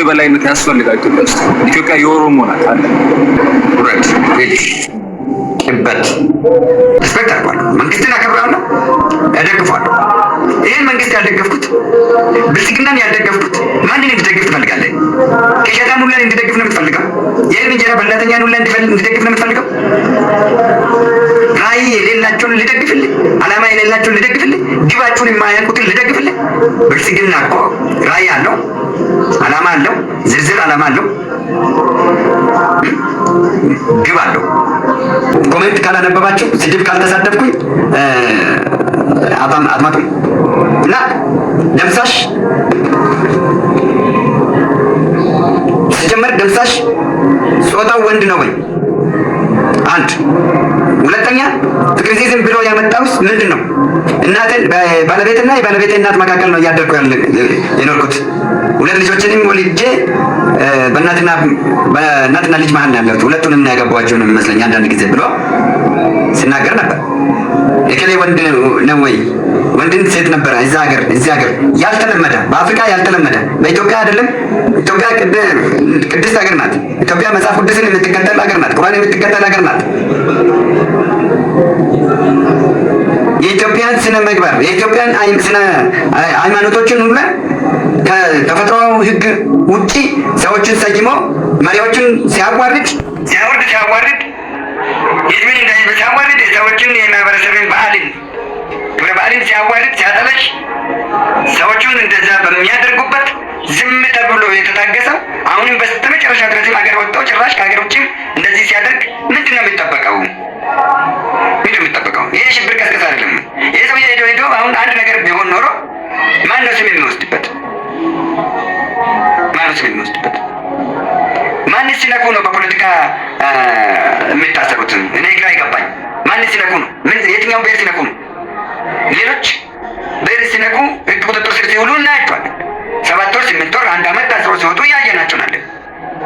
የበላይነት ያስፈልጋል ኢትዮጵያ ውስጥ። ኢትዮጵያ የኦሮሞ ናት አለ ራይት በት ሪስፔክት አድርጓለሁ። መንግስትን አከብራለሁ፣ እደግፋለሁ። ይህን መንግስት ያልደገፍኩት ብልጽግናን ያልደገፍኩት ማንን እንድደግፍ ትፈልጋለህ? ከሸታን ሁላ እንድደግፍ ነው የምትፈልገው? ይህን እንጀራ በላተኛን ሁላ እንድደግፍ ነው የምትፈልገው? ራዕይ የሌላቸውን ልደግፍልህ? ዓላማ የሌላቸውን ልደግፍልህ? ግባቸውን የማያውቁትን ልደግፍልህ? ብልጽግና እኮ ራዕይ አለው፣ ዓላማ አለው፣ ዝርዝር ዓላማ አለው፣ ግብ አለው። ኮሜንት ካላነበባችሁ ስድብ ካልተሳደብኩኝ አጥማጡኝ እና ደምሳሽ ሲጀመር ደምሳሽ ጾታው ወንድ ነው ወይ? አንድ ሁለተኛ ፍቅርሲዝም ብሎ ያመጣውስ ምንድን ነው? እናቴን ባለቤትና የባለቤቴ እናት መካከል ነው እያደረኩ የኖርኩት። ሁለት ልጆችንም ወልጄ በእናትና ልጅ መሀል ነው ያለሁት። ሁለቱንም ያገባኋቸው ነው የሚመስለኝ አንዳንድ ጊዜ ብሎ ሲናገር ነበር። የከሌ ወንድ ነው ወይ? ወንድን ሴት ነበረ እዚህ ሀገር ያልተለመደ፣ በአፍሪካ ያልተለመደ፣ በኢትዮጵያ አይደለም። ኢትዮጵያ ቅድስት ሀገር ናት። ኢትዮጵያ መጽሐፍ ቅዱስን የምትከተል ሀገር ናት። ቁርአን የምትከተል ሀገር ናት። የኢትዮጵያን ስነ ምግባር የኢትዮጵያን ስነ ሃይማኖቶችን ሁሉ ከተፈጥሮ ሕግ ውጪ ሰዎችን ሰይሞ መሪዎችን ሲያዋርድ ህዝብን ሲያዋርድ ሰዎችን የማህበረሰብን ክብረ በዓልን ሲያዋርድ ሲያጠለሽ ሰዎቹን እንደዛ በሚያደርጉበት ዝም ተብሎ የተታገሰው አሁንም በስተመጨረሻ ድረስም ሀገር ወጥተው ጭራሽ ከሀገር ውጭም እንደዚህ ሲያደርግ ምንድን ነው የሚጠበቀው? ይሄ ሽብር ቀስቀስ አይደለም? ይሄ ሰውዬ ሄዶ አሁን አንድ ነገር ቢሆን ኖሮ ማን ነው ስም የሚወስድበት? ማንስ ሲነኩ ነው በፖለቲካ የሚታሰሩት? እኔ ግራ ይገባኝ። ማንስ ሲነኩ ነው? የትኛው ብሔር ሲነኩ ነው? ሌሎች ብሔር ሲነኩ ህግ ቁጥጥር ስር ሲውሉ እናያቸዋለን። 7 ወር 8 ወር 1 ዓመት ታስረው ሲወጡ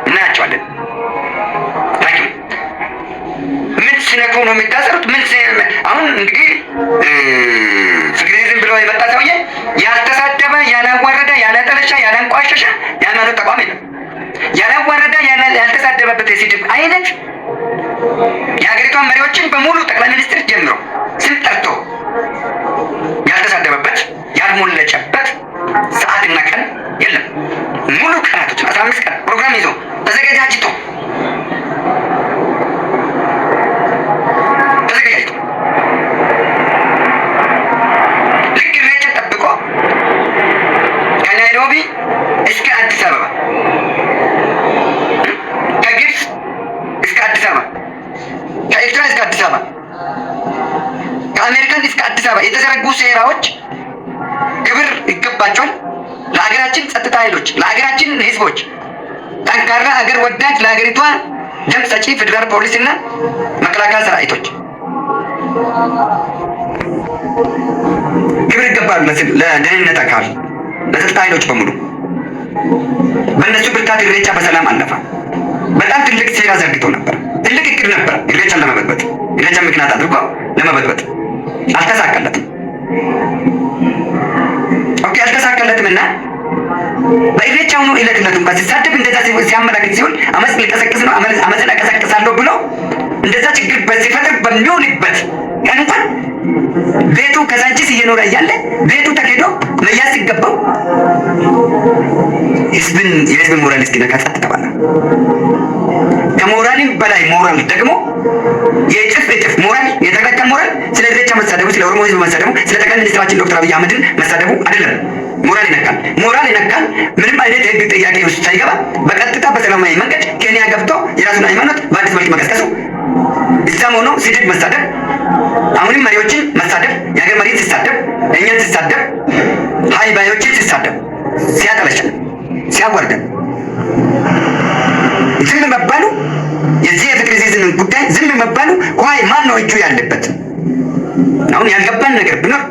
እናያቸዋለን። ምን ሲነኩ ነው የሚታሰሩት? አሁን እንግዲህ ፍቅርሲዝም ብሎ የመጣ ሰውዬ ያልተሳደበ፣ ያላዋረደ፣ ያላጠለሻ፣ ያላንቋሸሸ የሃይማኖት ተቋም የለም። ያላዋረደ ያልተሳደበበት የስድብ አይነት የሀገሪቷን መሪዎችን በሙሉ ጠቅላይ ሚኒስትር ጀምሮ ስም ጠርቶ ያልተሳደበበት ያልሞለጨበት ሰዓትና ቀን የለም። ሙሉ ቀናቶችን 15 ቀን ፕሮግራም ይዞ ተዘጋጅቶ ልክ ኢሬቻን ጠብቆ ከናይሮቢ እስከ አዲስ አበባ ከግብፅ እስከ አዲስ አበባ ከኤርትራ እስከ አዲስ አበባ ከአሜሪካን እስከ አዲስ አበባ የተዘረጉ ሴራዎች ክብር ይገባቸዋል። ለሀገራችን ጸጥታ ኃይሎች፣ ለሀገራችን ህዝቦች፣ ጠንካራ ሀገር ወዳድ ለሀገሪቷ ደም ሰጪ ፌዴራል ፖሊስ እና መከላከያ ሰራዊቶች ክብር ይገባል። ለደህንነት አካል፣ ለጸጥታ ኃይሎች በሙሉ በእነሱ ብርታት ኢሬቻ በሰላም አለፈ። በጣም ትልቅ ሴራ ዘርግቶ ነበር። ትልቅ እቅድ ነበር ኢሬቻን ለመበጥበጥ፣ ኢሬቻን ምክንያት አድርጎ ለመበጥበጥ። አልተሳካለትም። ኦኬ አልተሳካለትም። እና በኢሬቻውኑ ዕለት እንኳን ሲሳደብ እንደዛ ሲያመላክት ሲሆን አመፅ ሊቀሰቅስ ነው አመፅን አቀሰቅሳለሁ ብሎ እንደዛ ችግር ሲፈጥር በሚውልበት ቀን እንኳን ቤቱ ከዛንቺስ እየኖረ እያለ ቤቱ ተኬዶ መያዝ ሲገባው የህዝብን ሞራል እስኪነካ ጸጥ ተባለ። ከሞራልም በላይ ሞራል ደግሞ የእጥፍ ሞራል የተነካ ሞራል ስለ ኢሬቻ መሳደቡ፣ ስለ ኦሮሞ ህዝብ መሳደቡ፣ ስለ ጠቅላይ ሚኒስትራችን ዶክተር አብይ አህመድን መሳደቡ አይደለም። ሞራል ይነካል። ምንም አይነት የህግ ጥያቄ ውስጥ ሳይገባ በቀጥታ በሰላማዊ መንገድ ኬንያ ገብቶ የራሱን ሃይማኖት በአዲስ መልክ መቀስቀሱ፣ እዛም ሆኖ ስድብ መሳደብ፣ አሁንም መሪዎችን መሳደብ፣ የሀገር መሪን ሲሳደብ፣ እኛን ሲሳደብ፣ ሀይ ባዮችን ሲሳደብ፣ ሲያጠለሸን፣ ሲያወርደን ዝም መባሉ የዚህ የፍቅርሲዝም ጉዳይ ዝም መባሉ ቆይ ማን ነው እጁ ያለበት? አሁን ያልገባን ነገር ቢኖር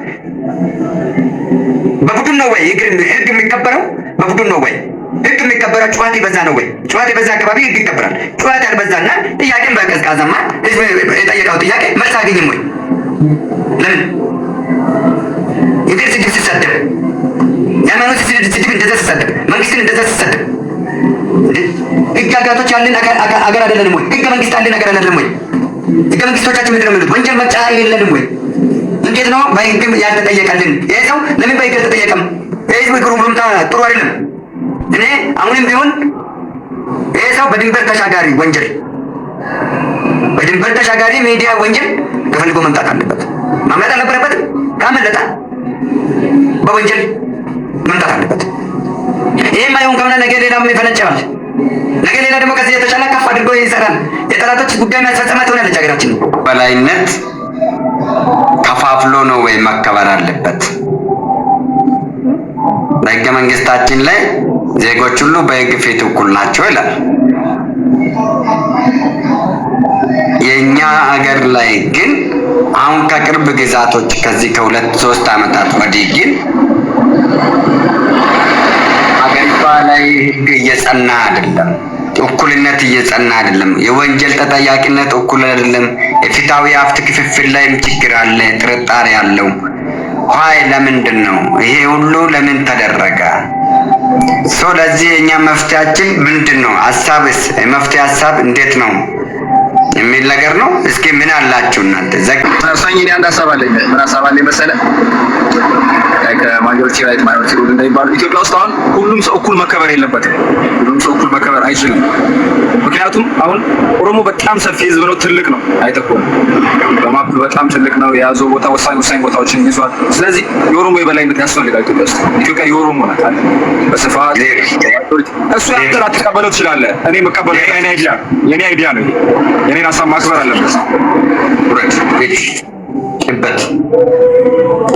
በቡድን ነው ወይ ህግ የሚከበረው? በቡድን ነው ወይ ህግ የሚከበረው? ጨዋታ ይበዛ ነው ወይ? ጨዋታ የበዛ አካባቢ ህግ ይከበራል። ጨዋታ ያልበዛና ጥያቄን በቀዝቃዛማ ህዝብ የጠየቀው ጥያቄ መልስ አያገኝም ወይ? ለምን የግል ስድብ ሲሰደብ፣ የሃይማኖት ስድብ እንደዛ ሲሰደብ፣ መንግስትን እንደዛ ሲሰደብ ህግጋቶች ያለን አገር አይደለንም ወይ? ህገ መንግስት ያለን አገር አይደለንም ወይ? ህገ መንግስቶቻችን ምንድን ነው የሚሉት? ወንጀል መቅጫ የለንም ወይ? እንዴት ነው በህግ ያልተጠየቀልን? ይሄ ሰው ለምን በህግ አልተጠየቀም? የህዝብ ጉሩምሩምታ ጥሩ አይደለም። እኔ አሁንም ቢሆን ይሄ ሰው በድንበር ተሻጋሪ ወንጀል በድንበር ተሻጋሪ ሚዲያ ወንጀል ተፈልጎ መምጣት አለበት። ማምለጥ አልነበረበትም። ካመለጠ በወንጀል መምጣት አለበት። ይሄም አይሆን ከሆነ ነገ ሌላም ይፈነጨዋል። ነገ ሌላ ደግሞ ከዚህ የተሻለ ከፍ አድርጎ ይሰራል። የጠላቶች ጉዳይ ማስፈጸሚያ ትሆናለች ሀገራችን። በላይነት ከፋፍሎ ነው ወይ መከበር አለበት? በህገ መንግስታችን ላይ ዜጎች ሁሉ በህግ ፊት እኩል ናቸው ይላል። የኛ ሀገር ላይ ግን አሁን ከቅርብ ግዛቶች ከዚህ ከ2-3 ዓመታት ወዲህ ግን ሀገሪቷ ላይ ህግ እየጸና አይደለም። እኩልነት እየጸና አይደለም። የወንጀል ተጠያቂነት እኩል አይደለም። የፍትሃዊ ሀብት ክፍፍል ላይም ችግር አለ፣ ጥርጣሬ አለው። ሆይ ለምንድን ነው ይሄ ሁሉ ለምን ተደረገ? ለዚህ የኛ መፍትያችን ምንድን ነው? ሐሳብስ የመፍትያ ሐሳብ እንዴት ነው የሚል ነገር ነው። እስኪ ምን አላችሁ እናንተ? ዘግይተኝ እኔ አንድ ሐሳብ አለኝ። ምን ሐሳብ አለኝ መሰለህ? ከማጆሪቲ ራይት ማይኖሪቲ ሩል እንደሚባሉ ኢትዮጵያ ውስጥ አሁን ሁሉም ሰው እኩል መከበር የለበትም። ሁሉም ሰው እኩል መከበር አይችልም። ምክንያቱም አሁን ኦሮሞ በጣም ሰፊ ህዝብ ነው፣ ትልቅ ነው፣ አይተኮም። በማፕ በጣም ትልቅ ነው፣ የያዘው ቦታ ወሳኝ ቦታዎችን ይዟል። ስለዚህ የኦሮሞ የበላይነት ያስፈልጋል ኢትዮጵያ ውስጥ። ኢትዮጵያ የኦሮሞ ናት አለ በስፋት እሱ ያንተን አትቀበለው ትችላለህ። እኔ መቀበለው የኔ አይዲያ ነው። የኔን ሀሳብ ማክበር አለበት። በት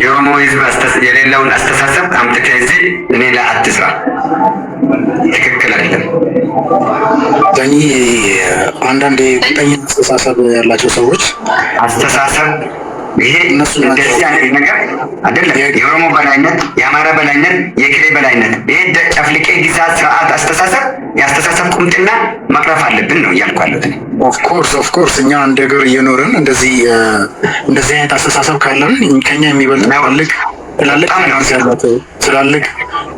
የኦሮሞ ህዝብ የሌለውን አስተሳሰብ አምጥተህ እዚህ እኔ ላይ አትስራ። ትክክል አይደለም። አንዳንድ ቁጠኛ አስተሳሰብ ያላቸው ሰዎች አስተሳሰብ ይሄ እንደዚህ አይነት ነገር አይደለም። የኦሮሞ በላይነት፣ የአማራ በላይነት፣ የክሌ በላይነት ይሄ ጨፍልቄ ግዛት ስርዓት አስተሳሰብ የአስተሳሰብ ቁምጥና መቅረፍ አለብን ነው እያልኩ ያለሁት። ኦፍ ኮርስ እኛ እንደ ሀገር እየኖርን እንደዚህ አይነት አስተሳሰብ ካለን ከኛ የሚበልጥ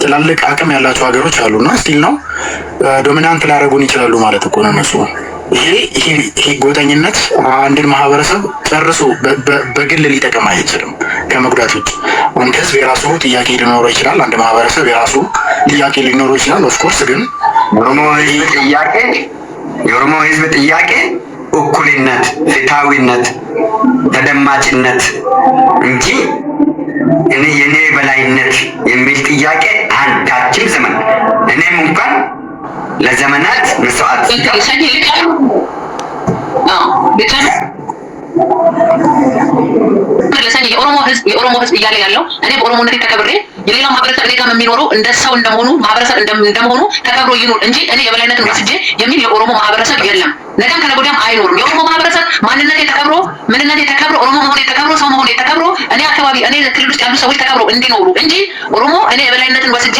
ትላልቅ አቅም ያላቸው ሀገሮች አሉና ስቲል ነው ዶሚናንት ላደርጉን ይችላሉ ማለት እኮ ነው እነሱ። ይሄ ጎጠኝነት አንድን ማህበረሰብ ጨርሶ በግል ሊጠቅም አይችልም ከመጉዳት ውጭ። አንድ ህዝብ የራሱ ጥያቄ ሊኖረው ይችላል። አንድ ማህበረሰብ የራሱ ጥያቄ ሊኖረው ይችላል። ኦፍኮርስ ግን የኦሮሞ ህዝብ ጥያቄ እኩልነት፣ ፍትሃዊነት፣ ተደማጭነት እንጂ የኔ በላይነት የሚል ጥያቄ አንዳችም ዘመን እኔም እንኳን ለዘመናት መስዋዕት የኦሮሞ ህዝብ እያለ ያለው እኔ በኦሮሞነት ተከብሬ የሌላው ማህበረሰብ እኔ ጋር የሚኖረው እንደ ሰው እንደመሆኑ ማህበረሰብ እንደመሆኑ ተከብሮ ይኑር እንጂ እኔ የበላይነትን ወስጄ የሚል የኦሮሞ ማህበረሰብ የለም። ነገም ከነገ ወዲያም አይኖርም። የኦሮሞ ማህበረሰብ ማንነት ተከብሮ ምንነት ተከብሮ ኦሮሞ መሆን ተከብሮ ሰው መሆን ተከብሮ እኔ አካባቢ እኔ ክልል ውስጥ ያሉ ሰዎች ተከብሮ እንዲኖሩ እንጂ ኦሮሞ እኔ የበላይነትን ወስጄ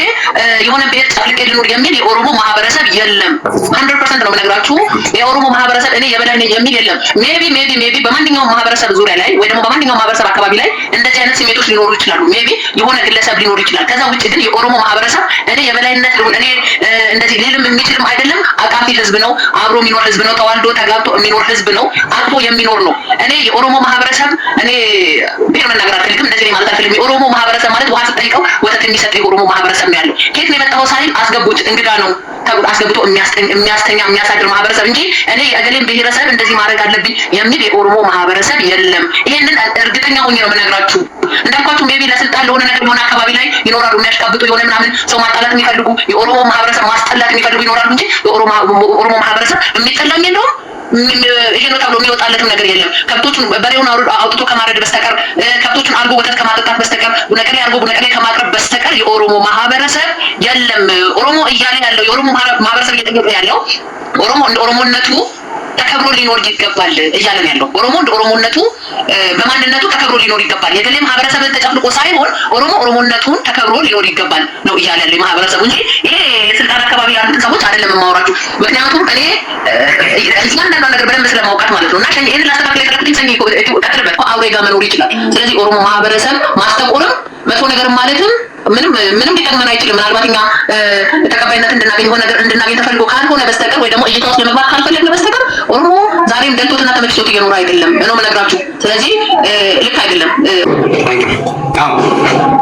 የሆነ ብሔር ጨፍልቄ ልኑር የሚል የኦሮሞ ማህበረሰብ የለም። 100% ነው የምነግራችሁ። የኦሮሞ ማህበረሰብ እኔ የበላይ ነኝ የሚል የለም። ሜቢ በማንኛውም ማህበረሰብ ዙሪያ ላይ ወይ ደግሞ በማንኛውም ማህበረሰብ አካባቢ ላይ እንደዚህ አይነት ስሜቶች ሊኖሩ ይችላሉ። ሜቢ የሆነ ግለሰብ ሊኖር ይችላል። ከዛ ውጭ ግን የኦሮሞ ማህበረሰብ እኔ የበላይነት ልሁን እኔ እንደዚህ ሊልም የሚችልም አይደለም። አቃፊ ህዝብ ነው። አብሮ የሚኖር ህዝብ ነው። ተዋልዶ ተጋብቶ የሚኖር ህዝብ ነው። አቅፎ የሚኖር ነው። እኔ የኦሮሞ ማህበረሰብ እኔ ብሔር መናገር አልፈልግም። እንደዚህ ማለት አልፈልግም። የኦሮሞ ማህበረሰብ ማለት ውሃ ስጠይቀው ወተት የሚሰጥ የኦሮሞ ማህበረሰብ ነው ያለው። ከየት ነው የመጣው ሳይል አስገቡት እንግዳ ነው ተብሎ አስገብቶ የሚያስተኛ የሚያሳድር ማህበረሰብ እንጂ እኔ የአገሌን ብሔረሰብ እንደዚህ ማድረግ አለብኝ የሚል የኦሮሞ ማህበረሰብ የለም። ይሄንን እርግጠኛ ሆኜ ነው የምነግራችሁ። እንዳልኳችሁ ሜቢ ለስልጣን ለሆነ ነገር የሆነ አካባቢ ላይ ይኖራሉ የሚያሽቃብጡ የሆነ ምናምን ሰው ማጣላት የሚፈልጉ የኦሮሞ ማህበረሰብ ማስጠላት የሚፈልጉ ይኖራሉ እንጂ የኦሮሞ ማህበረሰብ የሚጠላም የለውም። ይሄ ነው ተብሎ የሚወጣለትም ነገር የለም። ከብቶቹን በሬውን አውጥቶ ከማረድ በስተቀር ከብቶቹን አርጎ ወተት ከማጠጣት በስተቀር ቡነቀሌ አርጎ ቡነቀሌ ከማቅረብ በስተቀር የኦሮሞ ማህበረሰብ የለም። ኦሮሞ እያለ ያለው የኦሮሞ ማህበረሰብ እየጠየቀ ያለው ኦሮሞ እንደ ኦሮሞነቱ ተከብሮ ሊኖር ይገባል እያለ ነው ያለው። ኦሮሞ እንደ ኦሮሞነቱ በማንነቱ ተከብሮ ሊኖር ይገባል። የገሌ ማህበረሰብን ተጨፍልቆ ሳይሆን ኦሮሞነቱን ተከብሮ ሊኖር ይገባል ነው እያለ ያለው ማህበረሰቡ እንጂ ይሄ የስልጣን አካባቢ ያሉትን ሰዎች አይደለም የማወራችሁ። ምክንያቱም እኔ እያንዳንዷ ነገር በደንብ ስለማውቃት ማለት ነው። እና ይሄን ላስተካክል የፈለኩት ሰኝ ቀጥልበት አውሬ ጋር መኖር ይችላል። ስለዚህ ኦሮሞ ማህበረሰብ ማስተቆርም መጥፎ ነገር ማለትም ምንም ሊጠቅመን አይችልም። ምናልባት እኛ ተቀባይነት እንድናገኝ ሆነ ነገር እንድናገኝ ተፈልጎ ካልሆነ በስተቀር ወይ ደግሞ እይታ ውስጥ ለመግባት ካልፈለግን በስተቀር ኦሮሞ ዛሬም ደልቶትና ተመችቶት እየኖረ አይደለም ነው የምነግራችሁ። ስለዚህ ልክ አይደለም።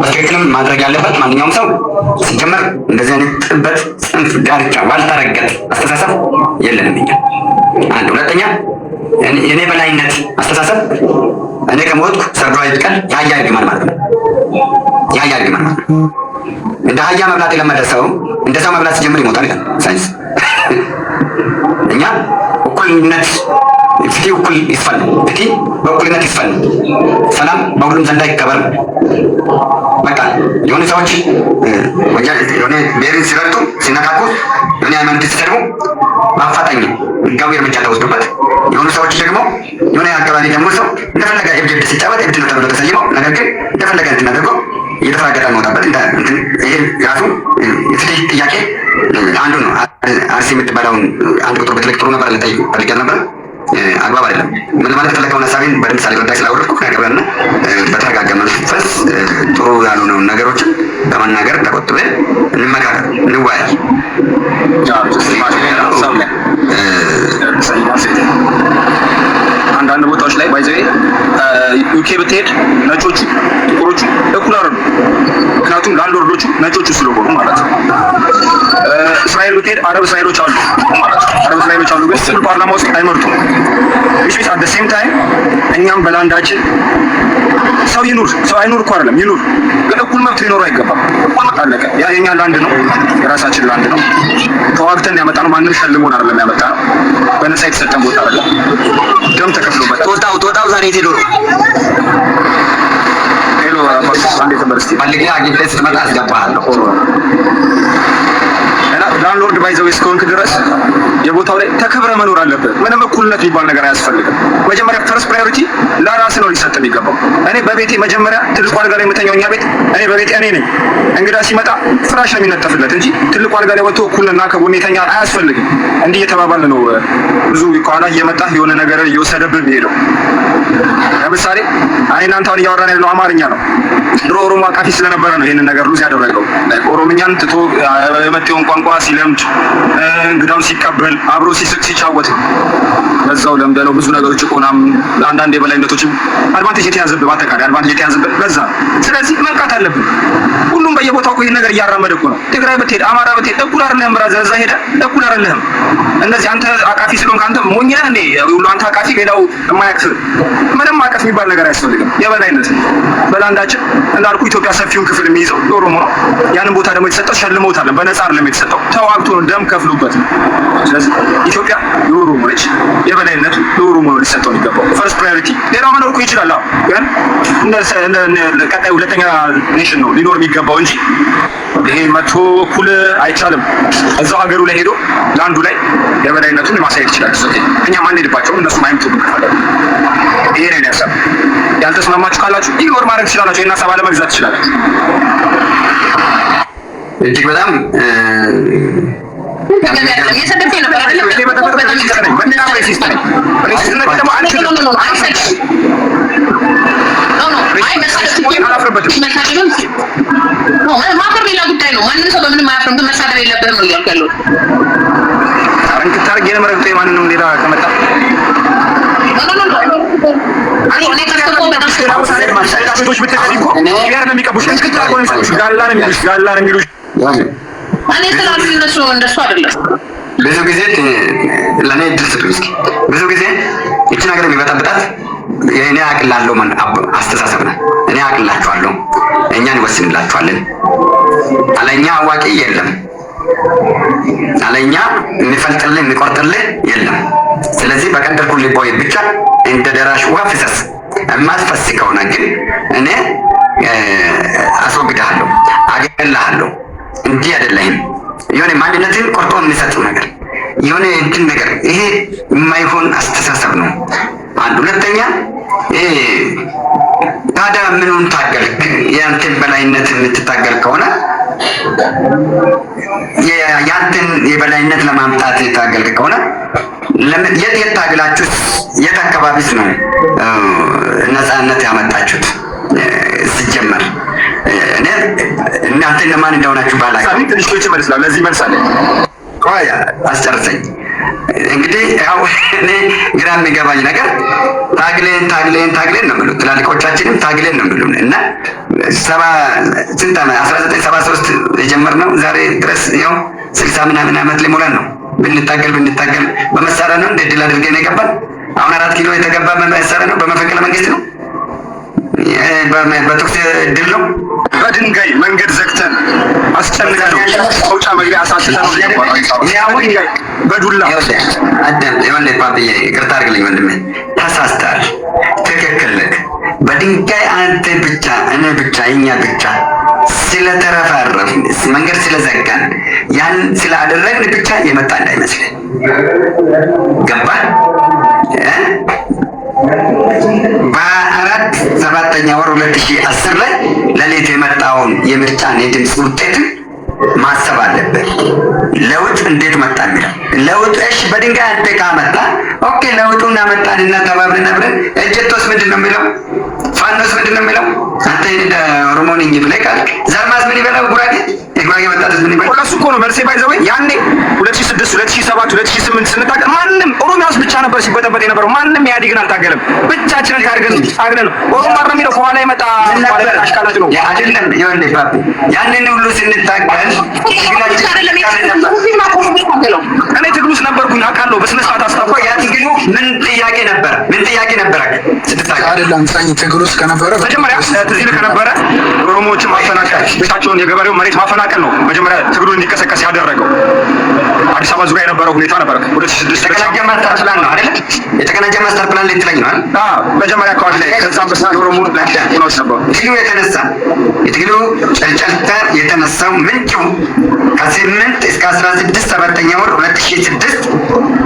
በትክክልም ማድረግ ያለበት ማንኛውም ሰው ሲጀመር እንደዚህ አይነት ጥበት ጽንፍ ዳርቻ ባልተረገጠ አስተሳሰብ የለንም እኛ። አንድ ሁለተኛ የኔ በላይነት አስተሳሰብ እኔ ከሞትኩ ሰርዶ አይጥቀል ያያ ይግማል ማለት ነው። ያያ ይግማል ማለት ነው። እንደ አህያ መብላት የለመደ ሰው እንደ ሰው መብላት ሲጀምር ይሞታል ይላል ሳይንስ። እኛ እኩልነት ፍትህ እኩል ይስፈን፣ ፍትህ በእኩልነት ይስፈን፣ ሰላም በሁሉም ዘንድ ይከበር። በቃ የሆነ ሰዎች የሆነ ብሔርን ሲረግጡ ሲነካኩ የሆነ ሃይማኖት ሲሰድቡ በአፋጣኝ ህጋዊ እርምጃ ተወስዶበት፣ የሆኑ ሰዎች ደግሞ የሆነ አካባቢ ደግሞ ሰው እንደፈለገ እብድ ሲጫወት እብድ ነው ተብሎ ተሰይመው ነገር ግን እንደፈለገ እንትን አድርጎ እየተፈራገጠ መውጣበት ይሄ ራሱ የፍትህ ጥያቄ አንዱ ነው። አርሲ የምትባለውን አንድ ቁጥር ብትለቅ ጥሩ ነበር ልጠይቅ ፈልጌያለሁ ነበር። አግባብ አይደለም። ምን ማለት ፈለከውን ሀሳቤን በደንብ ሳልረዳኝ ስላወረድኩ ነገርና በተረጋጋ መንፈስ ጥሩ ያልሆነውን ነገሮችን ከመናገር ተቆጥበን እንመካከር፣ እንወያይ። አንዳንድ ቦታዎች ላይ ባይዘይ ዩኬ ብትሄድ ነጮቹ ጥቁሮቹ እኩል አይደሉም። ምክንያቱም ላንድሎርዶቹ ነጮቹ ስለሆኑ ማለት ነው። እስራኤል ብትሄድ አረብ እስራኤሎች አሉ ማለት ነው። አረብ እስራኤሎች አሉ ግን ስለ ፓርላማ ውስጥ አይመርጡም። እሺ አት ዘ ሴም ታይም እኛም በላንዳችን ሰው ይኑር ሰው አይኑር እኮ አይደለም ይኑር፣ ግን እኩል መብት ሊኖር አይገባም። እኩል መብት አለቀ። ያ የኛ ላንድ ነው፣ የራሳችን ላንድ ነው። ተዋግተን ያመጣነው ማንም ሸልሞን አይደለም ያመጣነው። በነፃ የተሰጠን ቦታ አይደለም። ደም ተከፍሎበት ጦጣው ዛሬ ሄዶ ነው ሄሎ አንዴ ተበርስቲ ፈልጌ አግኝቼ ስትመጣ አስገባሃለሁ። እና ላንድሎርድ ባይዘው እስከሆንክ ድረስ የቦታው ላይ ተከብረ መኖር አለበት። ምንም እኩልነት የሚባል ነገር አያስፈልግም። መጀመሪያ ፈርስት ፕራዮሪቲ ለራስ ነው ሊሰጥ የሚገባው። እኔ በቤቴ መጀመሪያ ትልቁ አልጋ ላይ የምተኛው እኛ ቤት እኔ በቤቴ እኔ ነኝ። እንግዳ ሲመጣ ፍራሽ ነው የሚነጠፍለት እንጂ ትልቁ አልጋ ላይ ወጥቶ እኩልና ከጎኔ ተኛ አያስፈልግም። እንዲህ እየተባባልን ነው ብዙ ከኋላ እየመጣ የሆነ ነገር እየወሰደብን ሄደው። ለምሳሌ እኔ እናንተ አሁን እያወራን ያለው አማርኛ ነው። ድሮ ኦሮሞ አቃፊ ስለነበረ ነው ይሄንን ነገር ሉዝ ያደረገው። ኦሮምኛን ትቶ የመጤውን ቋንቋ ሲለምድ እንግዳውን ሲቀበል አብሮ ሲስቅ ሲጫወት በዛው ለምደነው ብዙ ነገሮች ቆናም አንዳንድ የበላይነቶችም አድቫንቴጅ የተያዘብህ በአጠቃላይ አድቫንቴጅ የተያዘብህ በዛ። ስለዚህ መንቃት አለብን። ሁሉም በየቦታው እኮ ይሄን ነገር እያራመደ እኮ ነው። ትግራይ ብትሄድ አማራ ብትሄድ እኩል አይደለም። ብራዘር እዛ ሄደ እኩል አይደለም። እንደዚህ አንተ አቃፊ ስለሆንክ አንተ ሞኝ ነህ እንዴ? ሁሉ አንተ አቃፊ ሌላው የማያቅፍ ምንም አቀፍ የሚባል ነገር አያስፈልግም። የበላይነት በላንዳችን እንዳልኩ ኢትዮጵያ ሰፊውን ክፍል የሚይዘው ኦሮሞ ነው። ያንን ቦታ ደግሞ የተሰጠው ሸልመውታል። በነፃ አይደለም የተሰጠው፣ ተዋግቶ ነው፣ ደም ከፍሎበት ነው። ስለዚህ ኢትዮጵያ የኦሮሞ ነች። የበላይነቱ ለኦሮሞ ነው ሊሰጠው የሚገባው ፈርስት ፕራዮሪቲ። ሌላው መኖር እኮ ይችላል፣ ግን ቀጣይ ሁለተኛ ኔሽን ነው ሊኖር የሚገባው እንጂ ይሄ መቶ እኩል አይቻልም። እዛው ሀገሩ ላይ ሄዶ ለአንዱ ላይ የበላይነቱን ማሳየት ይችላል። እኛም አንሄድባቸውም፣ እነሱም አይምጡብን ከፈለጉ። ይሄ ነው ያሰብ። ያልተስማማችሁ ካላችሁ ኢግኖር ማድረግ ትችላላችሁ። እና ሀሳብ አለመግዛት ትችላላችሁ። እጅግ በጣም ማፈር ሌላ ጉዳይ ነው። ማንም ሰው በምንም አያፍርም፣ ግን መሳደብ የለብህም ነው እያልኩ ያለሁት። እንክታርግ የነመረግቶ የማንንም ሌላ ከመጣ ብዙ ጊዜ ለእኔ እድል ስጡኝ እስኪ። ብዙ ጊዜ ይችን ሀገር የሚበጠብጣት እኔ አቅላለሁ አስተሳሰብ ነው። እኔ አቅላችኋለሁ፣ እኛ እንወስንላችኋለን። አለኛ አዋቂ የለም፣ አለኛ የሚፈልጥልህ የሚቆርጥልህ የለም። ስለዚህ በቀደርኩልህ ቦይ ብቻ እንደ ደራሽ ውሃ ፍሰስ። የማትፈስ ከሆነ ግን እኔ አስወግድሃለሁ፣ አገለሃለሁ። እንዲህ አይደለህም። የሆነ ማንነትን ቆርጦ የሚሰጥ ነገር የሆነ እንትን ነገር ይሄ የማይሆን አስተሳሰብ ነው። አንድ ሁለተኛ ታዲያ ምኑን ታገልክ? የአንተን በላይነት የምትታገል ከሆነ ያንተን የበላይነት ለማምጣት የታገልክ ከሆነ የት ታግላችሁት? የት አካባቢስ ነው ነፃነት ያመጣችሁት? ሲጀመር እኔ እናንተ ለማን እንደሆናችሁ ባላችሁ ትንሽ ቆይቼ እመልሳለሁ። ለዚህ እመልሳለሁ። ቆይ አስጨርሰኝ። እንግዲህ ያው እኔ ግራ የሚገባኝ ነገር ታግለን ነው የሚሉት ትላልቆቻችንም ታግለን ነው የሚሉን እና 1973 የጀመርነው ዛሬ ድረስ ያው 60 ምናምን ዓመት ሊሞላን ነው። ብንታገል በመሳሪያ ነው እንደ ድል አድርገን የገባን። አሁን 4 ኪሎ የተገባ በመሳሪያ ነው፣ በመፈንቅለ መንግስት ነው፣ በተኩስ ድል ነው። በድንጋይ መንገድ ዘግተን አስጨንቀን መውጫ መግቢያ አሳጥተን በዱላ ይኸውልህ ፓፒዬ ይቅርታ አድርግልኝ ወንድሜ፣ ተሳስተሃል። ትክክል ነህ። በድንጋይ አንተ ብቻ እኔ ብቻ እኛ ብቻ ስለተረፋረፍን መንገድ ስለዘጋን ያን ስላደረግን ብቻ የመጣ እንዳይመስልህ። ገባህ? በ4/7 ወር 2010 ላይ ለሌት የመጣውን የምርጫን የድምፅ ውጤትን ማሰብ አለበት። ለውጥ እንዴት መጣ የሚለው ለውጥ እሺ፣ በድንጋይ አንተ ካመጣ ኦኬ፣ ለውጡን አመጣንና ተባብረን አብረን እጀቶስ ምንድን ነው የሚለው? ፋኖስ ምንድን ነው የሚለው? አንተ እንደ ኦሮሞ ነኝ ብለህ ቃል ዘርማስ ምን ይበላው? ጉራጌ የጉራጌ ወጣትስ ምን ይበላው? እሱ እኮ ነው መልሴ። ባይዘው ያኔ 2006 2007 2008 ስንታገል ማንም ኦሮሚያ ውስጥ ብቻ ነበር ሲበጠበጥ የነበረው። ማንም ኢህአዴግን አልታገለም። ብቻችንን ታግለን ኦሮሞ ማራ የሚለው ከኋላ የመጣ አሽካላች ነው አይደለም። ይኸውልህ ፓፒ ያንን ሁሉ ስንታገል እኔ ትግል ውስጥ ነበርኩኝ አውቃለሁ። በስነ ስርዓት አስታውቃ ያ ትግሉ ምን ጥያቄ ነበር? ስትታገል አይደለም ሳኝ ትግል ውስጥ ከነበረ መጀመሪያ ትዝ ይልህ ከነበረ ኦሮሞዎችን ማፈናቀል፣ ቤታቸውን የገበሬው መሬት ማፈናቀል ነው መጀመሪያ ትግሉ እንዲቀሰቀስ ያደረገው። አዲስ አበባ ዙሪያ የነበረው ሁኔታ ነበር። 2006 የተቀናጀ ማስተር ፕላን ነው አይደል? የተቀናጀ ማስተር ፕላን ልትለኝ ነው አይደል? መጀመሪያ አካባቢ ላይ ከዛም በስና ኦሮሞ ላይ ሆኖች ነበሩ። የትግሉ ጨልጨልታ የተነሳው ምንጩ ከ8 እስከ 16 7ኛ ወር 2006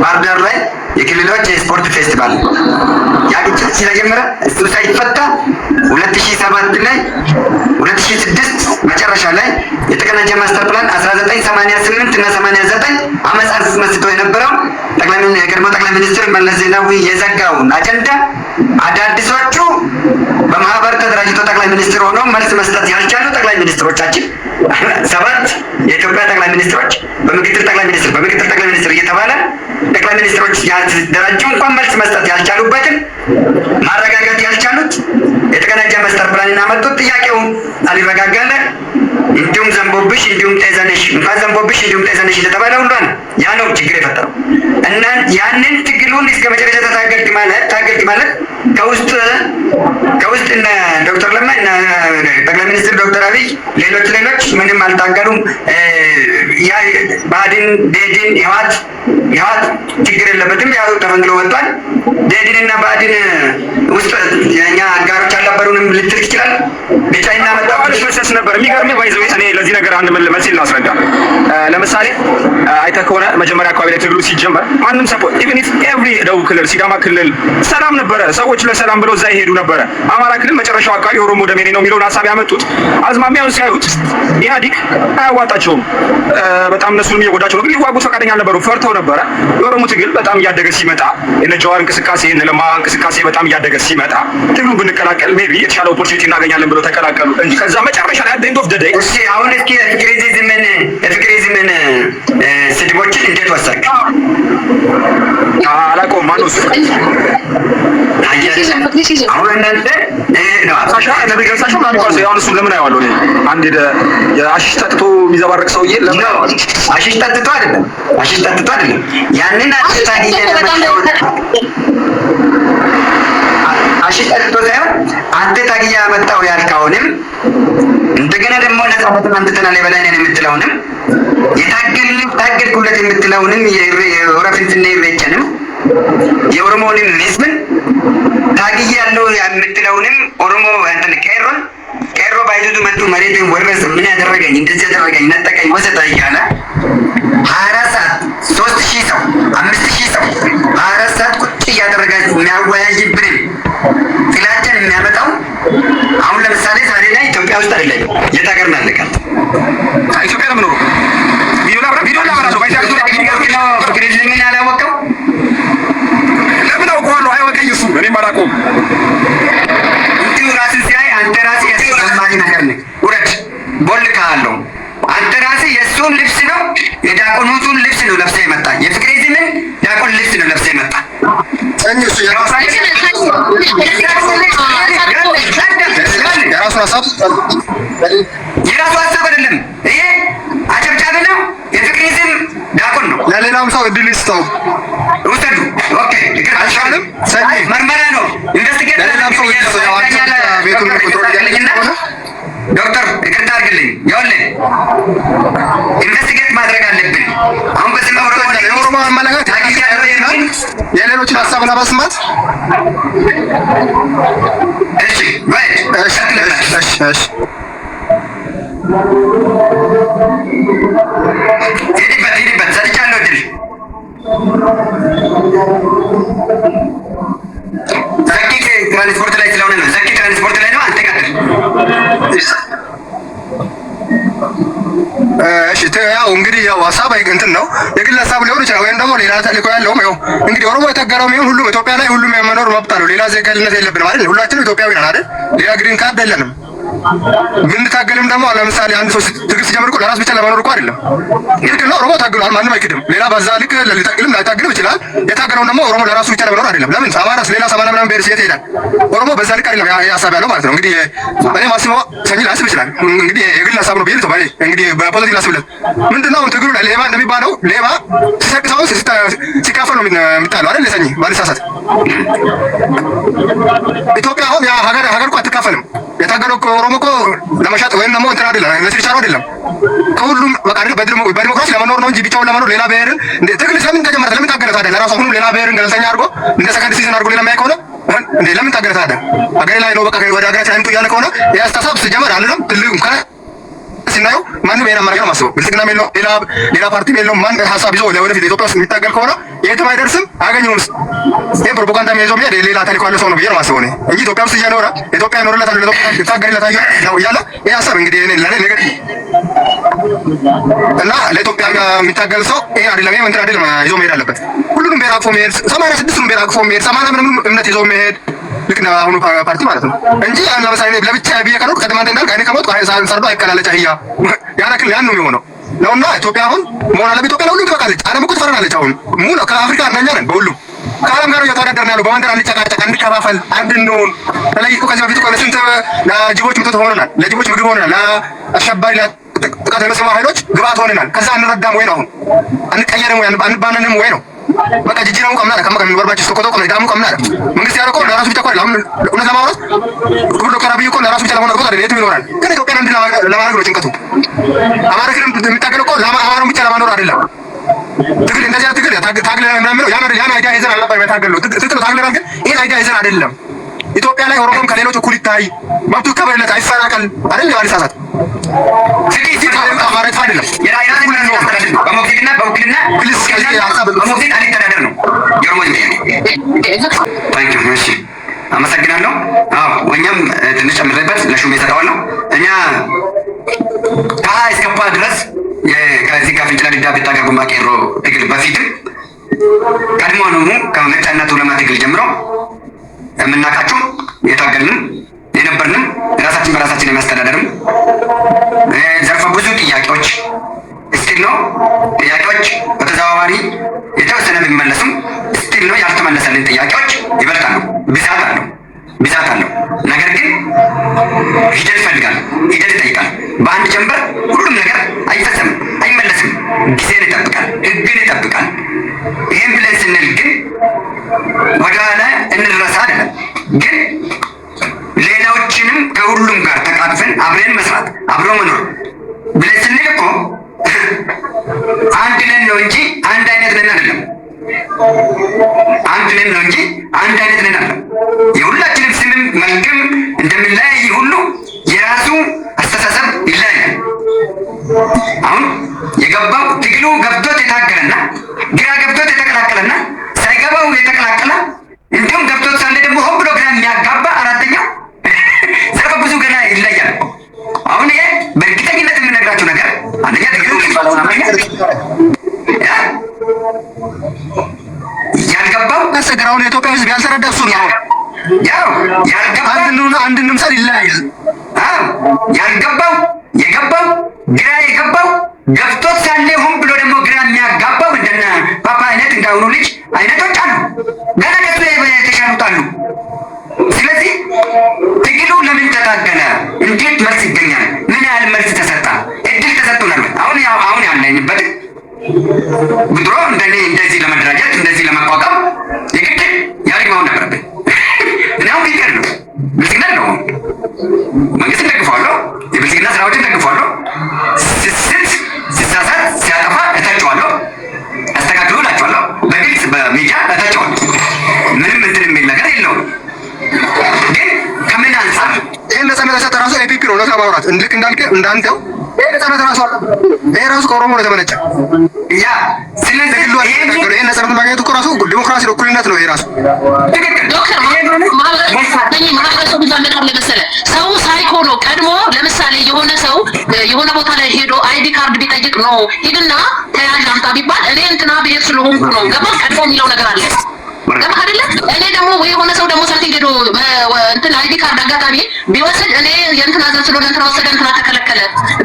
ባህር ዳር ላይ የክልሎች የስፖርት ፌስቲቫል ያ ግጭት ስለጀመረ እሱ ሳይፈታ 2007 ላይ 2006 መጨረሻ ላይ የተቀናጀ ማስተር ፕላን 1988 እና 89 አመጽ አስመስቶ የነበረው የቀድሞ ጠቅላይ ሚኒስትር መለስ ዜናዊ የዘጋውን አጀንዳ አዳዲሶቹ በማህበር ተደራጅተው ጠቅላይ ሚኒስትር ሆነው መልስ መስጠት ያልቻሉ ጠቅላይ ሚኒስትሮቻችን 7 የኢትዮጵያ ጠቅላይ ሚኒስትሮች በምክትል ጠቅላይ ሚኒስትር እየተባለ ጠቅላይ ሚኒስትሮች ያደራጁ እንኳን መልስ መስጠት ያልቻሉበትን ማረጋጋት ያልቻሉት የተቀናጀ ማስተር ፕላን አመጡት። ጥያቄው አልረጋጋለ እንዲሁም ዘንቦብሽ እንዲሁም ጤዘነሽ እንኳን ዘንቦብሽ እንዲሁም ጤዘነሽ እንደተባለ ሁሉ ያ ነው ችግር የፈጠረው እና ያንን ትግሉን እስከ መጨረሻ ታገልክ ማለት ከውስጥ እነ ዶክተር ለማ እና ጠቅላይ ሚኒስትር ዶክተር አብይ ሌሎች ምንም አልታገሉም። ያ ባድን ዴድን ህዋት ችግር የለበትም። ያው ተፈንግሎ ወጥቷል። ዴድንና ባድን ውስጥ የኛ አጋሮች አልነበሩንም ልትል ይችላል። ብቻ እናመጣው ፕሮሰስ ነበር። የሚገርምህ ባይዘው እኔ ለዚህ ነገር አንድ መልስ ላስረዳ። ለምሳሌ አይተህ ከሆነ መጀመሪያ አካባቢ ላይ ትግሉ ሲጀመር ማንም ሰፖርት ኢቭን ኢፍ ኤቭሪ ደቡብ ክልል፣ ሲዳማ ክልል ሰላም ነበረ። ሰዎች ለሰላም ብለው እዛ ይሄዱ ነበረ። አማራ ክልል መጨረሻው አካባቢ ኦሮሞ ደሜ ነው የሚለውን ሀሳብ ያመጡት አዝማሚያውን ሲያዩት ኢህአዲግ አያዋጣቸውም፣ በጣም እነሱንም እየጎዳቸው ነው። ግን ሊዋጉት ፈቃደኛ አልነበሩ፣ ፈርተው ነበረ። የኦሮሞ ትግል በጣም እያደገ ሲመጣ የነ ጀዋር እንቅስቃሴ የነ ለማ እንቅስቃሴ በጣም እያደገ ሲመጣ ትግሉ ብንቀላቀል ሜቢ የተሻለ ኦፖርቹኒቲ እናገኛለን ብለው ተቀላቀሉ እንጂ ከዛ መጨረሻ ላይ አት ኤንድ ኦፍ ዘ ዴይ አሁን እስኪ የፍቅሪዝምን ስድቦችን እንዴት ወሰድክ? አላውቀውም። ማነው እሱ? አሁን እናንተ ሳሻ ነብይ ገርሳቸው ምናምን ይባል ሰው እሱ ለምን አየዋለሁ እኔ አንድ የአሽሽ ጠጥቶ የሚዘባረቅ ሰውዬ ለምን አሽሽ ጠጥቶ አይደለም ያንን አሽሽ ጠጥቶ ሳይሆን አንተ ታግያ ያመጣው ያልካውንም እንደገና ደግሞ ነጻነትን አንተናል የበላይ ነን የምትለውንም የታገልኩለት የምትለውንም የኦሮፊንስና የሬቸንም የኦሮሞንም ህዝብን ታግያ ያለው የምትለውንም ኦሮሞ አንተን ቄሮ ባይዙ መጡ መሬትን ወረሰ ምን ያደረገኝ እንደዚህ ያደረገኝ ነጠቀኝ ወሰተ እያለ 24 ሰዓት 3000 ሰው 5000 ሰው 24 ሰዓት ቁጭ እያደረጋችሁ የሚያወያይብንን ጥላቻን የሚያመጣው አሁን ለምሳሌ ዛሬ ላይ ኢትዮጵያ ውስጥ አይደለም የት ሀገር ነው ያለቀው? ኢትዮጵያ ነው የምኖረው። ቪዲዮ ላብራራው ባይዛክቱ ፍቅሪዝምን አላወቀው ለምን አውቀዋለሁ? አይወቀኝ እሱ እኔም አላውቀውም። እንዲሁ ራስን ሲያይ አንተ ራስህ ያስሰማኝ ነገር ነው። ውረድ ቦል እሱ የራሱን ሀሳብ የራሱ ሀሳብ አይደለም። ይሄ አጨብጫቢ ነው፣ የፍቅሪዝም ዳቆን ነው። ለሌላም ሰው እድል ይስጠው። ውሰዱ። ኦኬ አይሻልም? ሰኒ መርመራ ነው። ኢንቨስቲጌት ለሌላም ሰው ቤቱን ቁጥር ያለኝና ዶክተር ይቅርታ አድርግልኝ። ይኸውልህ ኢንቨስቲጌት ማድረግ አለብን። አሁን በዚህ የኦሮሞ አመለካከት የሌሎችን ሀሳብ ለመስማት እሺ ወይ እሺ ሂድበት ሰጥቻለሁ እድል። ዘኪ ትራንስፖርት ላይ ስለሆነ ነው። ዘኪ ትራንስፖርት ላይ ነው። አንተ ቀጥል። እሺ ያው እንግዲህ ያው ሀሳብ እንትን ነው የግል ሀሳብ ሊሆን ይችላል፣ ወይም ደግሞ ሌላ ተልእኮ ያለውም ያው እንግዲህ ኦሮሞ የተገረው የሚሆን ሁሉም ኢትዮጵያ ላይ ሁሉም የመኖር መብት አለው። ሌላ ዜግነት የለብንም አይደል? ሁላችንም ኢትዮጵያዊ ነን አይደል? ሌላ ግሪን ካርድ የለንም። ብንታገልም ደግሞ ለምሳሌ አንድ ሰው ትግል ሲጀምር እኮ ለራስ ብቻ ለመኖር እኮ አይደለም። ግን ነው ኦሮሞ ታግሏል፣ ማንም አይክድም። ሌላ በዛ ልክ ሊታገልም ላይታገልም ይችላል። የታገለው ደግሞ ኦሮሞ ለራሱ ብቻ ለመኖር አይደለም። ለምን አማራስ ሌላ 80 ምናምን ብሔር ሲሄድ ይሄዳል። ኦሮሞ በዛ ልክ አይደለም ሀሳብ ያለው ማለት ነው። እንግዲህ እኔ ማስበው ሰኝ ላስብ ይችላል። እንግዲህ የግል ሀሳብ ነው ብዬ ተባለ። እንግዲህ በፖለቲካ ላስብለት ምንድነው ትግሉ ላይ ሌባ እንደሚባለው ሌባ ሲሰቅሰው ሲካፈል ነው የሚጣለው አይደል? ሰኝ ባልሳሳት ኢትዮጵያ አሁን ያ ሀገር እኮ አትካፈልም። የታገለው ኦሮሞ እኮ ለመሻጥ ወይም ደግሞ እንትን አይደለም፣ ለሲርቻሮ አይደለም። ከሁሉም በቃ በዲሞክራሲ ለመኖር ነው እንጂ ብቻውን ለመኖር ሌላ ብሔርን ትግል ስለምን ተጀመረ? ለምን ታገለ ታዲያ? ለራሱ አሁንም ሌላ ብሔርን ገለልተኛ አድርጎ እንደ ሰከንድ ሲዝን አድርጎ ሌላ የሚያይ ከሆነ እንዴ ለምን ታገለ ታዲያ? ሀገሬ ላይ ነው በቃ ወደ ሀገራችን አይምጡ እያለ ከሆነ ይህ አስተሳሰብ ሲጀመር አንልም ትልቅ ሲናየው ማንም ይሄን አማራጭ ነው የማስበው። ብልጽግና የለውም፣ ሌላ ፓርቲም የለውም። ማን ሀሳብ ይዞ ለወደፊት ኢትዮጵያ ውስጥ የሚታገል ከሆነ የትም አይደርስም፣ አያገኘውም። ይሄን ፕሮፓጋንዳ የሚይዘው የሚሄድ ሌላ ታሪክ ያለው ሰው ነው ብዬ ነው የማስበው እኔ እንጂ ኢትዮጵያ ውስጥ እየኖረ ኢትዮጵያ ይኖርለታል ይታገልለታል እያለ ይሄ ሀሳብ እንግዲህ እኔ ለኔ ነገር እና ለኢትዮጵያ የሚታገል ሰው ይሄ አይደለም፣ ይሄ እንትን አይደለም ይዞ መሄድ አለበት። ሁሉንም ብሔር አቅፎ መሄድ 86ቱንም ብሔር አቅፎ መሄድ 80 ምንም እምነት ይዞ መሄድ ልክ ነው አሁኑ ፓርቲ ማለት ነው እንጂ ያን ለምሳሌ ለብቻ ብዬ ከኖር ቀድማ እንዳልክ አይኔ ከሞት ሰርዶ አይቀላለች አህያ ያረክል ያን ነው የሚሆነው ነውና ኢትዮጵያ አሁን መሆን አለበት። ኢትዮጵያ ለሁሉም ትበቃለች። ዓለም እኮ ትፈራናለች። አሁን ሙሉ ከአፍሪካ አንደኛ ነን በሁሉም ከዓለም ጋር እየተወዳደርን ያለው በመንደር አንጨቃጨቅ፣ አንከፋፈል፣ አንድ እንሆን። ተለይ እኮ ከዚህ በፊት እኮ ለስንት ለጅቦች ምጥጥ ሆነናል፣ ለጅቦች ምግብ ሆነናል፣ ለአሸባሪ ጥቃት የሚሰማ ኃይሎች ግብአት ሆነናል። ከዛ አንረዳም ወይ ነው አሁን አንቀየርም ወይ አንባነንም ወይ ነው በቃ ጅጅራው ቀምና ከመከም ወርባች ስተቆጦ ቆም ዳሙ ቀምና መንግስት ያረቀው ለራሱ ብቻ ቆይ አሁን እውነት ለማውራት ዶክተር አብይ እኮ ለራሱ ብቻ ለማውራት ቆይ የትም ይኖራል። ግን ኢትዮጵያ እንድ ለማድረግ ነው ጭንቀቱ። አማራ ክልል የሚታገለው እኮ አማራውን ብቻ ለማኖር አይደለም። ትግል እንደዚህ ትግል ታግለ ምናምን ያን አይዲያ ይዘን አልነበረም የታገለው ትግል ታግለናል። ግን ይሄን አይዲያ ይዘን አይደለም። ኢትዮጵያ ላይ ኦሮሞም ከሌሎች እኩል ይታይ፣ መብቱ ይከበርለት፣ አይፈናቀል አይደል? ባልሳሳት ስለዚህ አማራ አይደለም በሞክትና በውክልና በሞክት አሊተዳደር ነው የኦሮሞ እሺ አመሰግናለሁ። አዎ እኛም ትንሽ ጨምሬበት ለሹም የሰጠዋለሁ። እኛ ከሀ እስከ ፓ ድረስ ከዚህ ጋር ፍንጭላ ድዳ ቤታ ጋር ጉማቄሮ ትግል በፊትም ቀድሞ ነው ከመጫና ቱለማ ትግል ጀምሮ የምናውቃቸው የታገልንም የነበርንም ራሳችን በራሳችን የሚያስተዳደርም ዘርፈ ብዙ ጥያቄዎች ስቲል ነው። ጥያቄዎች በተዘዋዋሪ የተወሰነ ቢመለሱም ስቲል ነው ያልተመለሰልን ጥያቄዎች ይበልጣሉ። ብዛት አለው። ነገር ግን ሂደት ይፈልጋል፣ ሂደት ይጠይቃል። በአንድ ጀንበር ሁሉም ነገር አይፈጸምም፣ አይመለስም። ጊዜን ይጠብቃል፣ ህግን ይጠብቃል። ይህን ብለን ስንል ግን ወደኋላ እንረሳ አይደለም። ግን ሌላዎችንም ከሁሉም ጋር ተቃቅፈን አብረን መስራት አብሮ መኖር ብለን ስንል እኮ አንድ ነን ነው እንጂ አንድ አይነት ነን አይደለም። አንድ ነን ነው እንጂ አንድ አይነት ነን አይደለም። የሁላችንም ስምም መልክም እንደሚለያይ ሁሉ የራሱ አስተሳሰብ ይለያያል። አሁን የገባው ትግሉ ገብቶት የታገለና ግራ ገብቶት የተቀላቀለና ሳይገባው የተቀላቀለ እንዲሁም ገብቶት ሳለ ደግሞ ሆን ብሎ ግራ የሚያጋባ አራተኛው ዘርፈ ብዙ ገና ይለያል። አሁን ይሄ በእርግጠኝነት የምነግራቸው ነገር አንደኛ ትግሉ ያልገባው አሰግራውን የኢትዮጵያ ሕዝብ ያልተረዳ እሱ ነው። ያው ያልገባው አንድ ንምሳሌ ይለያያል። ያልገባው የገባው ግራ የገባው ገብቶት ሳለ ሆን ብሎ ደግሞ ግራ የሚያጋባው እንደነ ፓፓ አይነት እንዳሁኑ ልጅ አይነቶች አሉ። ገና ከሱ ስለዚህ ትግሉ ለምን ተታገለ? እንዴት መልስ ይገኛል? ምን ያህል መልስ ተሰጣ? እድል ተሰጥቶናል። አሁን ያለንበት ድሮ እንደዚህ ለመደራጀት እንደዚህ ለመቋቋም የግድ ያሪግ መሆን ነበረብን። እኔ አሁን ቢቀር ነው ብልጽግና ነው መንግስትን ደግፈዋለሁ፣ የብልጽግና ስራዎችን ደግፈዋለሁ። ሲሳሳት ሲያጠፋ እተቸዋለሁ፣ አስተካክሉ እላቸዋለሁ፣ በግልጽ በሚዲያ እተቸዋለሁ። ምንም እንትን የሚል ነገር የለውም። ግን ከምን አንጻር ይህን ነጻነት የሰጠ ራሱ ኤፒፒ ነው። ለካ ማውራት ልክ እንዳልከ እንዳንተው ይህ ነጻነት ራሱ አለ። ይሄ ራሱ ከኦሮሞ ነው የተመነጨ። ያ ስለዚህ ይህን ነጻነት ማግኘት እኮ ራሱ ዲሞክራሲ ነው፣ እኩልነት ነው። ይሄ ራሱ ትክክል ዶክተር ማህበረሰቡ ዛመጣ ለመሰለ ሰው ሳይኮ ነው ቀድሞ። ለምሳሌ የሆነ ሰው የሆነ ቦታ ላይ ሄዶ አይዲ ካርድ ቢጠይቅ ነው ሂድና ተያዥ አምጣ ቢባል እኔ እንትና ብሄር ስለሆንኩ ነው ገባ ቀድሞ የሚለው ነገር አለ ገባ አይደለ? እኔ ደግሞ ወይ የሆነ ሰው ደግሞ ሰልፍ ሄዶ እንትን አይዲ ካርድ አጋጣሚ ቢወስድ እኔ የእንትና ዘር ስለሆነ እንትና ወሰደ እንትና ተከለከለ።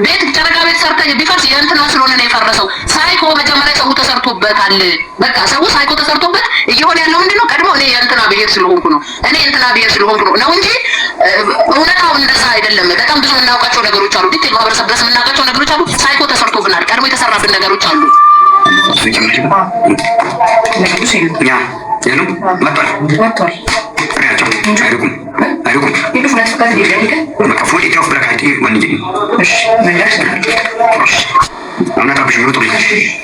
ቤት ጨረቃ ቤት ሰርተ ቢፈርስ የእንትና ስለሆነ ነው የፈረሰው። ሳይኮ መጀመሪያ ሰው ተሰርቶበታል። በቃ ሰው ሳይኮ ተሰርቶበት እየሆነ ያለው ምንድነው? ቀድሞ እኔ የእንትና ብሄር ስለሆንኩ ነው እኔ የእንትና ብሄር ስለሆንኩ ነው እንጂ እውነታው እንደዛ አይደለም። በጣም ብዙ የምናውቃቸው ነገሮች አሉ። ዲቴል ማህበረሰብ ድረስ የምናውቃቸው ነገሮች አሉ። ሳይኮ ተሰርቶብናል። ቀድሞ የተሰራብን ነገሮች አሉ። የሉ መጥቷል ፍሬያቸው አይርቁም መከፉል ኢትዮፍ ብረካቲ ወንጅ አናታብሽ ነው ጥሩ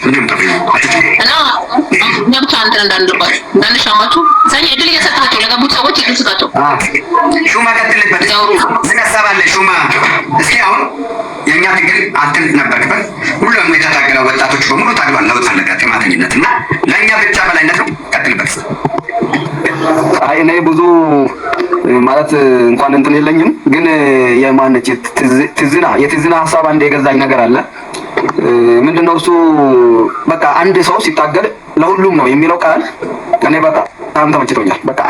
ምንም ታብሽ እና ብቻ አንተ እንዳንልባችሁ እንዳንሻማችሁ ሰኝ እድል እየሰጣቸው ለገቡት ሰዎች እድል ስጣቸው። ሹማ ቀጥልበት ምን ሀሳብ አለ ሹማ? እስኪ አሁን የእኛ ትግል አንተን ነበርክበት ሁሉም የተታገለው ወጣቶች በሙሉ ታግሏል። ለውጥ ፈለገ ጥማተኝነት እና ለእኛ ብቻ በላይነት ነው። ቀጥልበት። አይ እኔ ብዙ ማለት እንኳን እንትን የለኝም፣ ግን የማነች የትዝና ሀሳብ አንድ የገዛኝ ነገር አለ። ምንድነው እሱ? በቃ አንድ ሰው ሲታገል ለሁሉም ነው የሚለው ቃል እኔ በጣም ተመችቶኛል። በቃ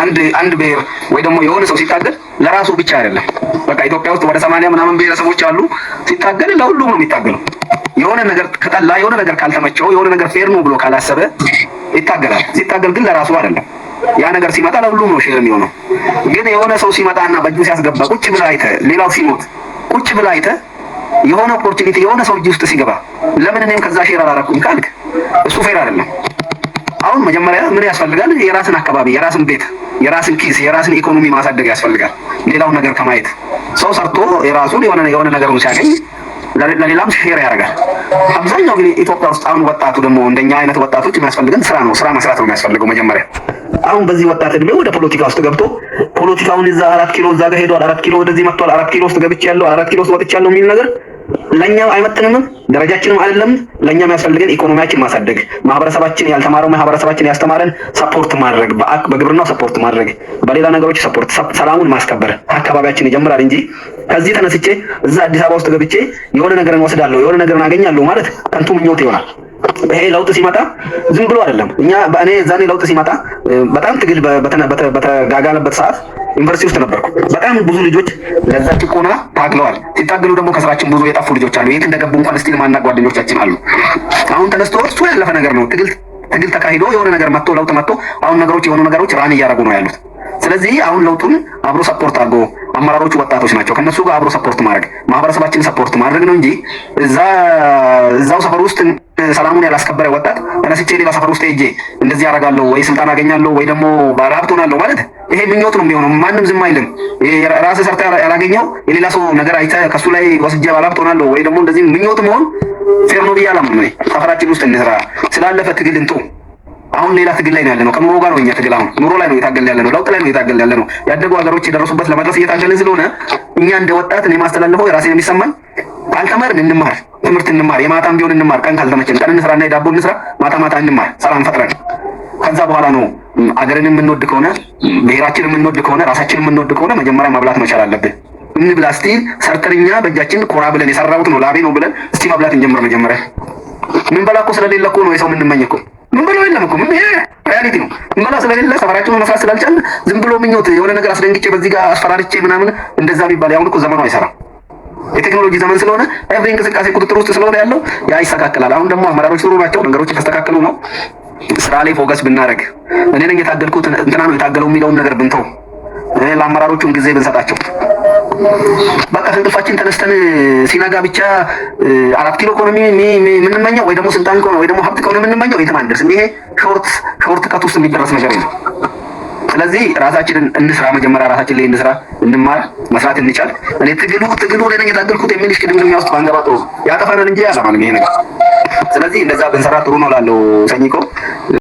አንድ ብሔር ወይ ደግሞ የሆነ ሰው ሲታገል ለራሱ ብቻ አይደለም። በቃ ኢትዮጵያ ውስጥ ወደ 80 ምናምን ብሔረሰቦች አሉ። ሲታገል ለሁሉም ነው የሚታገለው። የሆነ ነገር ከጠላ፣ የሆነ ነገር ካልተመቸው፣ የሆነ ነገር ፌር ነው ብሎ ካላሰበ ይታገላል። ሲታገል ግን ለራሱ አይደለም። ያ ነገር ሲመጣ ለሁሉም ነው ሼር የሚሆነው። ግን የሆነ ሰው ሲመጣና በእጁ ሲያስገባ ቁጭ ብለህ አይተህ፣ ሌላው ሲሞት ቁጭ ብለህ አይተህ የሆነ ኦፖርቹኒቲ የሆነ ሰው እጅ ውስጥ ሲገባ ለምን እኔም ከዛ ሼር አላደረኩም ካልክ እሱ ፌር አይደለም። አሁን መጀመሪያ ምን ያስፈልጋል? የራስን አካባቢ፣ የራስን ቤት፣ የራስን ኪስ፣ የራስን ኢኮኖሚ ማሳደግ ያስፈልጋል። ሌላውን ነገር ከማየት ሰው ሰርቶ የራሱን የሆነ ነገሩን ሲያገኝ ለሌላም ሼር ያደርጋል። አብዛኛው ግን ኢትዮጵያ ውስጥ አሁን ወጣቱ ደግሞ እንደኛ አይነት ወጣቶች የሚያስፈልገን ስራ ነው። ስራ መስራት ነው የሚያስፈልገው መጀመሪያ። አሁን በዚህ ወጣት እድሜ ወደ ፖለቲካ ውስጥ ገብቶ ፖለቲካውን እዛ 4 ኪሎ እዛ ጋር ሄዷል፣ 4 ኪሎ ወደዚህ መጥቷል፣ 4 ኪሎ ውስጥ ገብቻለሁ፣ 4 ኪሎ ውስጥ ወጥቻለሁ የሚል ነገር ለኛ አይመጥንም፣ ደረጃችንም አይደለም። ለኛ የሚያስፈልገን ኢኮኖሚያችን ማሳደግ፣ ማህበረሰባችን ያልተማረው ማህበረሰባችን ያስተማረን ሰፖርት ማድረግ፣ በግብርናው ሰፖርት ማድረግ፣ በሌላ ነገሮች ሰፖርት፣ ሰላሙን ማስከበር አካባቢያችን ይጀምራል እንጂ ከዚህ ተነስቼ እዛ አዲስ አበባ ውስጥ ገብቼ የሆነ ነገር እንወስዳለሁ የሆነ ነገር አገኛለሁ ማለት ከንቱ ምኞት ይሆናል። ይሄ ለውጥ ሲመጣ ዝም ብሎ አይደለም። እኔ ዛኔ ለውጥ ሲመጣ በጣም ትግል በተጋጋለበት ሰዓት ዩኒቨርሲቲ ውስጥ ነበርኩ። በጣም ብዙ ልጆች ለዛ ጭቆና ታግለዋል። ሲታገሉ ደግሞ ከስራችን ብዙ የጠፉ ልጆች አሉ። የት እንደገቡ እንኳን ስቲል ማናቅ ጓደኞቻችን አሉ። አሁን ተነስቶ እሱ ያለፈ ነገር ነው። ትግል ተካሂዶ የሆነ ነገር መጥቶ ለውጥ መጥቶ አሁን የሆኑ ነገሮች ራን እያደረጉ ነው ያሉት። ስለዚህ አሁን ለውጡን አብሮ ሰፖርት አድርጎ አመራሮቹ ወጣቶች ናቸው። ከነሱ ጋር አብሮ ሰፖርት ማድረግ ማህበረሰባችን ሰፖርት ማድረግ ነው እንጂ እዛው ሰፈር ውስጥ ሰላሙን ያላስከበረ ወጣት ተነስቼ ሌላ ሰፈር ውስጥ ሄጄ እንደዚህ አደርጋለሁ ወይ ስልጣን አገኛለሁ ወይ ደግሞ ባለሀብት ሆናለሁ ማለት ይሄ ምኞት ነው የሚሆነው። ማንም ዝም አይልም። ራስህ ሰርተህ ያላገኘው የሌላ ሰው ነገር አይተህ ከሱ ላይ ወስጄ ባለሀብት ሆናለሁ ወይ ደግሞ እንደዚህ ምኞት መሆን ፌር ነው ብዬ አላምንም። ሰፈራችን ውስጥ እንስራ። ስላለፈ ትግል እንቶ አሁን ሌላ ትግል ላይ ነው ያለነው። ከኑሮ ጋር ነው እኛ ትግል። አሁን ኑሮ ላይ ነው የታገልን ያለነው። ለውጥ ላይ ነው የታገልን ያለነው። ያደጉ ሀገሮች የደረሱበት ለመድረስ እየታገልን ስለሆነ እኛ እንደ ወጣት እኔ ማስተላለፈው የራሴን የሚሰማኝ ካልተማርን እንማር፣ ትምህርት እንማር፣ የማታም ቢሆን እንማር። ቀን ካልተመቸን ቀን እንስራና የዳቦ እንስራ፣ ማታ እንማር፣ ሰላም ፈጥረን ከዛ በኋላ ነው አገርን የምንወድ ከሆነ ብሔራችን የምንወድ ከሆነ ራሳችን የምንወድ ከሆነ መጀመሪያ መብላት መቻል አለብን። እንብላ እስቲ ሰርተንኛ በእጃችን ኮራ ብለን የሰራሁት ነው ላቤ ነው ብለን እስቲ መብላት እንጀምር። መጀመሪያ ምን በላ እኮ ስለሌለ እኮ ነው የሰው የምንመኝ እኮ ምን ብሎ የለም እኮ ምን ሪያሊቲ ነው። ምን በላ ስለሌለ ሰፈራችንን መስራት ስላልቻልን ዝም ብሎ ምኞት የሆነ ነገር አስደንግጬ በዚህ ጋር አስፈራርቼ ምናምን እንደዛ ቢባል ያሁን እኮ ዘመኑ አይሰራም። የቴክኖሎጂ ዘመን ስለሆነ ኤቭሪ እንቅስቃሴ ቁጥጥር ውስጥ ስለሆነ ያለው ያ ይስተካከላል። አሁን ደግሞ አመራሮች ጥሩ ናቸው፣ ነገሮች ተስተካከሉ ነው። ስራ ላይ ፎከስ ብናደርግ እኔ ነኝ የታገልኩት እንትና ነው የታገለው የሚለውን ነገር ብንተው ለአመራሮቹም ጊዜ ብንሰጣቸው በቃ ከእንቅልፋችን ተነስተን ሲነጋ ብቻ 4 ኪሎ ኢኮኖሚ የምንመኘው ወይ ደግሞ ስልጣን ከሆነ ወይ ደግሞ ሀብት ከሆነ የምንመኘው የትም አንደርስም። ይሄ ሾርት ከት ውስጥ የሚደረስ ነገር የለም። ስለዚህ ራሳችንን እንስራ፣ መጀመሪያ ራሳችን ላይ እንስራ፣ እንማር፣ መስራት እንቻል። እኔ ትግሉ ለነኝ የታገልኩት የሚልሽ ቅድም ውስጥ ባንገባ ጥሩ ያጠፋናል እንጂ ያሰማንም ይሄ ነገር። ስለዚህ እንደዛ ብንሰራ ጥሩ ነው ላለው ሰኝኮ